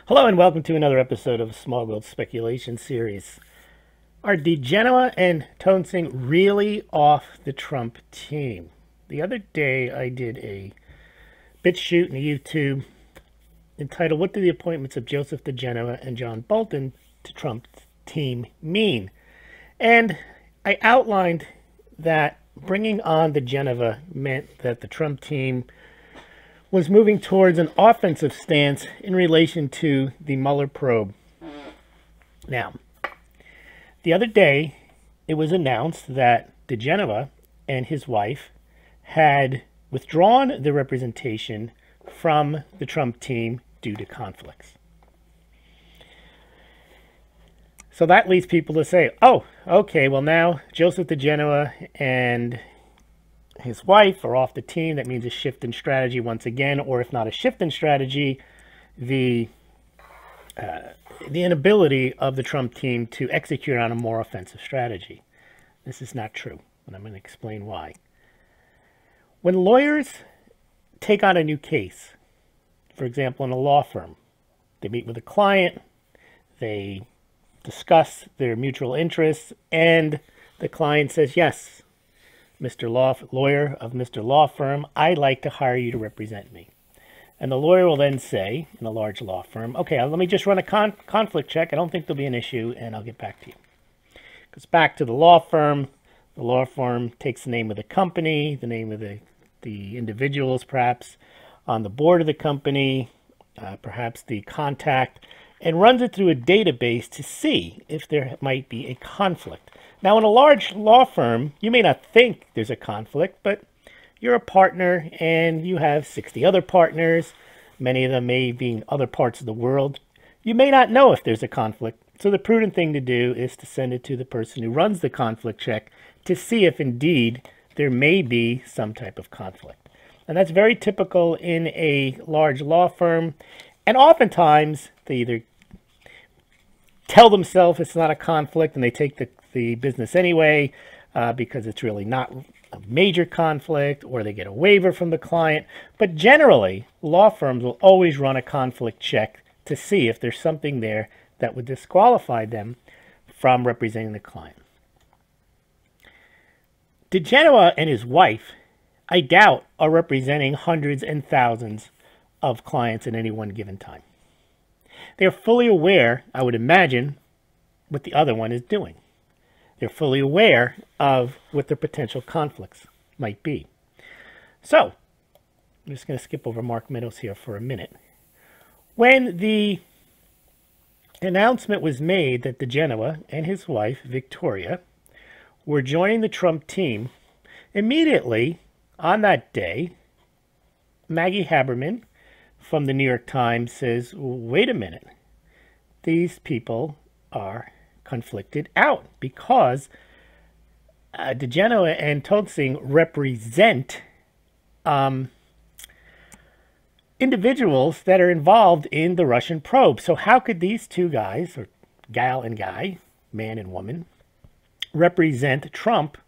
Hello and welcome to another episode of Smaulgld Speculation Series. Are DiGenova and Toensing really off the Trump team? The other day I did a bit shoot in YouTube entitled What Do the Appointments of Joseph DiGenova and John Bolton to Trump's Team Mean? And I outlined that bringing on DiGenova meant that the Trump team was moving towards an offensive stance in relation to the Mueller probe. Now, the other day, it was announced that DiGenova and his wife had withdrawn their representation from the Trump team due to conflicts. So that leads people to say, oh, okay, well now Joseph DiGenova and his wife are off the team. That means a shift in strategy once again, or if not a shift in strategy, the inability of the Trump team to execute on a more offensive strategy. This is not true, and I'm going to explain why. When lawyers take on a new case, for example, in a law firm, they meet with a client, they discuss their mutual interests, and the client says, yes, Mr. Lawyer of Mr. Law Firm, I'd like to hire you to represent me. And the lawyer will then say, in a large law firm, okay, let me just run a conflict check. I don't think there'll be an issue, and I'll get back to you. Goes back to the law firm. The law firm takes the name of the company, the name of the individuals, perhaps, on the board of the company, perhaps the contact, and runs it through a database to see if there might be a conflict. Now, in a large law firm, you may not think there's a conflict, but you're a partner and you have 60 other partners. Many of them may be in other parts of the world. You may not know if there's a conflict. So the prudent thing to do is to send it to the person who runs the conflict check to see if indeed there may be some type of conflict. And that's very typical in a large law firm. And oftentimes they either tell themselves it's not a conflict and they take the business anyway because it's really not a major conflict, or they get a waiver from the client. But generally, law firms will always run a conflict check to see if there's something there that would disqualify them from representing the client. DiGenova and his wife, I doubt, are representing hundreds and thousands of clients at any one given time. They're fully aware, I would imagine, what the other one is doing. They're fully aware of what their potential conflicts might be. So, I'm just going to skip over Mark Meadows here for a minute. When the announcement was made that DiGenova and his wife, Victoria, were joining the Trump team, immediately on that day, Maggie Haberman from the New York Times says, wait a minute, these people are conflicted out because DiGenova and Toensing represent individuals that are involved in the Russian probe. So how could these two guys, or gal and guy, man and woman, represent Trump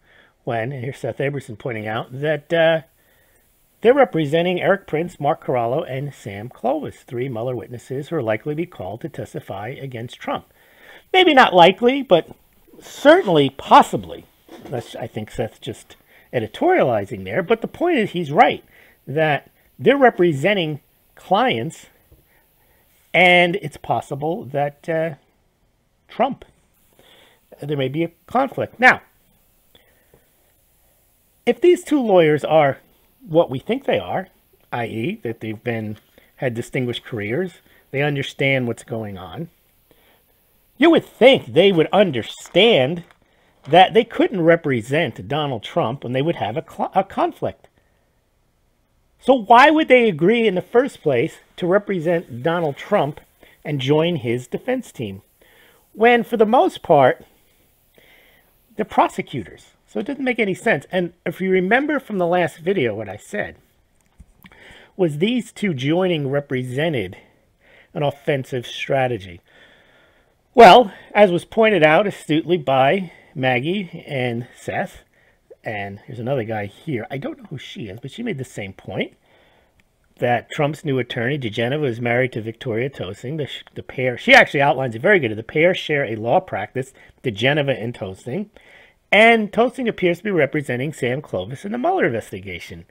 when, and here's Seth Aberson pointing out, that they're representing Eric Prince, Mark Corallo, and Sam Clovis, three Mueller witnesses who are likely to be called to testify against Trump. Maybe not likely, but certainly possibly. I think Seth's just editorializing there. But the point is, he's right, that they're representing clients, and it's possible that Trump, there may be a conflict. Now, if these two lawyers are what we think they are, i.e. that they've had distinguished careers, they understand what's going on, you would think they would understand that they couldn't represent Donald Trump when they would have a conflict. So why would they agree in the first place to represent Donald Trump and join his defense team when, for the most part, they're prosecutors? So it doesn't make any sense. And if you remember from the last video, what I said was these two joining represented an offensive strategy. Well, as was pointed out astutely by Maggie and Seth, and here's another guy here. I don't know who she is, but she made the same point. that Trump's new attorney, DiGenova, is married to Victoria Toensing. The pair, she actually outlines it very good. The pair share a law practice, DiGenova and Toensing. And Toensing appears to be representing Sam Clovis in the Mueller investigation.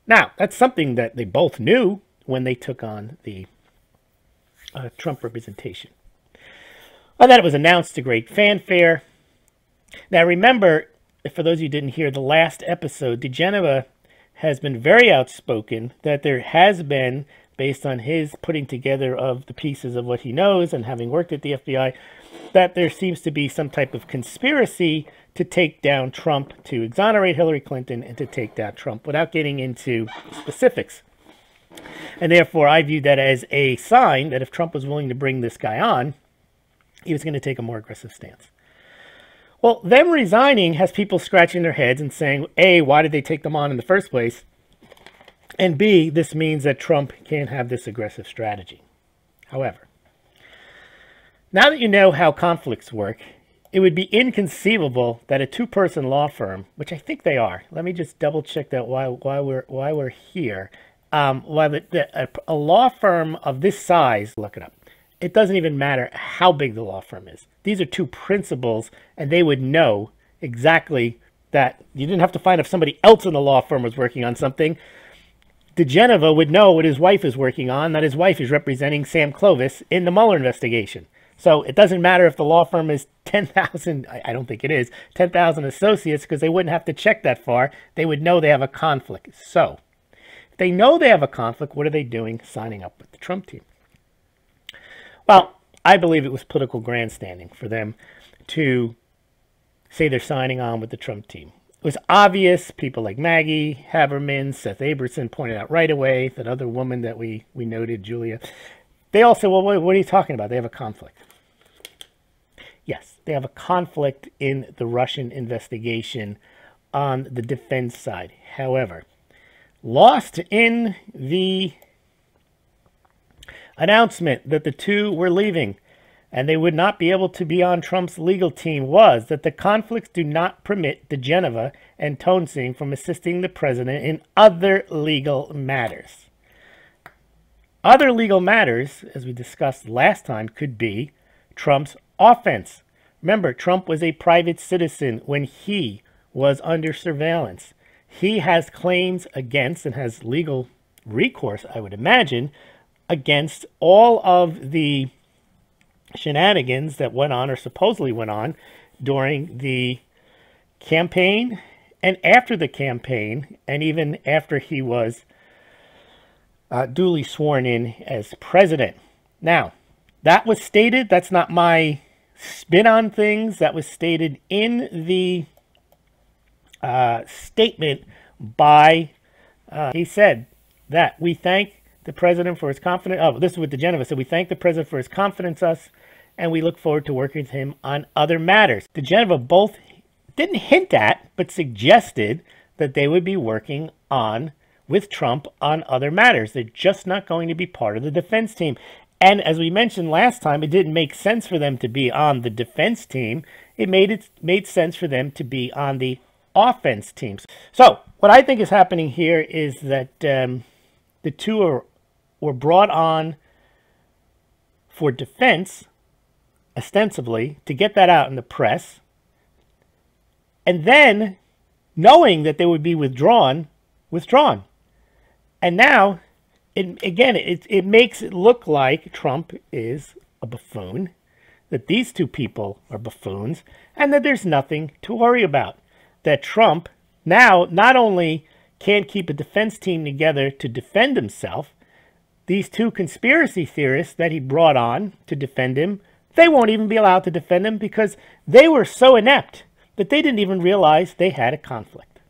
Now, that's something that they both knew when they took on the Trump representation. Well, then it was announced to great fanfare. Now, remember, for those of you who didn't hear the last episode, DiGenova has been very outspoken that there has been, based on his putting together of the pieces of what he knows and having worked at the FBI, that there seems to be some type of conspiracy to take down Trump, to exonerate Hillary Clinton, and to take down Trump without getting into specifics. And therefore, I view that as a sign that if Trump was willing to bring this guy on, he was going to take a more aggressive stance. Well, them resigning has people scratching their heads and saying, A, why did they take them on in the first place? And B, this means that Trump can't have this aggressive strategy. However, now that you know how conflicts work, it would be inconceivable that a two-person law firm, which I think they are, let me just double-check that why we're here, a law firm of this size, look it up. It doesn't even matter how big the law firm is. These are two principals, and they would know exactly that. You didn't have to find if somebody else in the law firm was working on something. DiGenova would know what his wife is working on, that his wife is representing Sam Clovis in the Mueller investigation. So it doesn't matter if the law firm is 10,000, I don't think it is, 10,000 associates, because they wouldn't have to check that far. They would know they have a conflict. So if they know they have a conflict, what are they doing signing up with the Trump team? Well, I believe it was political grandstanding for them to say they're signing on with the Trump team. It was obvious. People like Maggie Haberman, Seth Aberson pointed out right away, that other woman that we noted, Julia. They all said, well, what are you talking about? They have a conflict. Yes, they have a conflict in the Russian investigation on the defense side. However, lost in the announcement that the two were leaving and they would not be able to be on Trump's legal team was that the conflicts do not permit DiGenova and Toensing from assisting the president in other legal matters. Other legal matters, as we discussed last time, could be Trump's offense. Remember, Trump was a private citizen when he was under surveillance. He has claims against and has legal recourse, I would imagine, against all of the shenanigans that went on or supposedly went on during the campaign and after the campaign, and even after he was duly sworn in as president. Now, that was stated, that's not my spin on things, that was stated in the statement by, he said that we thank the president for his confidence. Oh, this is with DiGenova. So we thank the president for his confidence in us, and we look forward to working with him on other matters. DiGenova both didn't hint at, but suggested that they would be working on with Trump on other matters. They're just not going to be part of the defense team. And as we mentioned last time, it didn't make sense for them to be on the defense team. It made sense for them to be on the offense teams. So what I think is happening here is that the two were brought on for defense, ostensibly, to get that out in the press. And then, knowing that they would be withdrawn. And now, it makes it look like Trump is a buffoon, that these two people are buffoons, and that there's nothing to worry about. That Trump now not only can't keep a defense team together to defend himself, these two conspiracy theorists that he brought on to defend him, they won't even be allowed to defend him because they were so inept that they didn't even realize they had a conflict.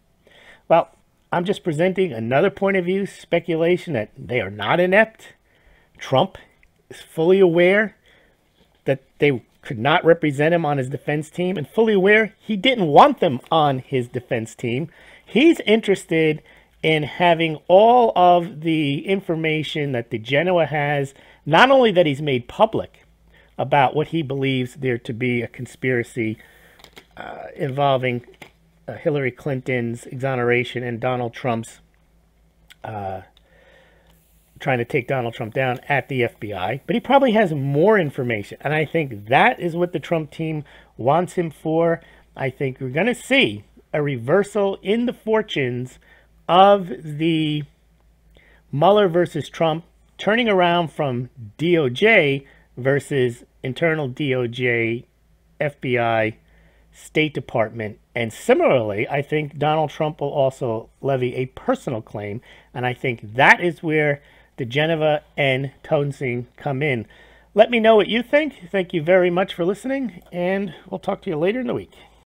Well, I'm just presenting another point of view, speculation that they are not inept. Trump is fully aware that they could not represent him on his defense team, and fully aware he didn't want them on his defense team. He's interested in having all of the information that DiGenova has, not only that he's made public about what he believes there to be a conspiracy involving Hillary Clinton's exoneration and Donald Trump's trying to take Donald Trump down at the FBI, but he probably has more information. And I think that is what the Trump team wants him for. I think we're going to see a reversal in the fortunes of the Mueller versus Trump, turning around from DOJ versus internal DOJ, FBI, State Department. And similarly, I think Donald Trump will also levy a personal claim. And I think that is where DiGenova and Toensing come in. Let me know what you think. Thank you very much for listening, and we'll talk to you later in the week.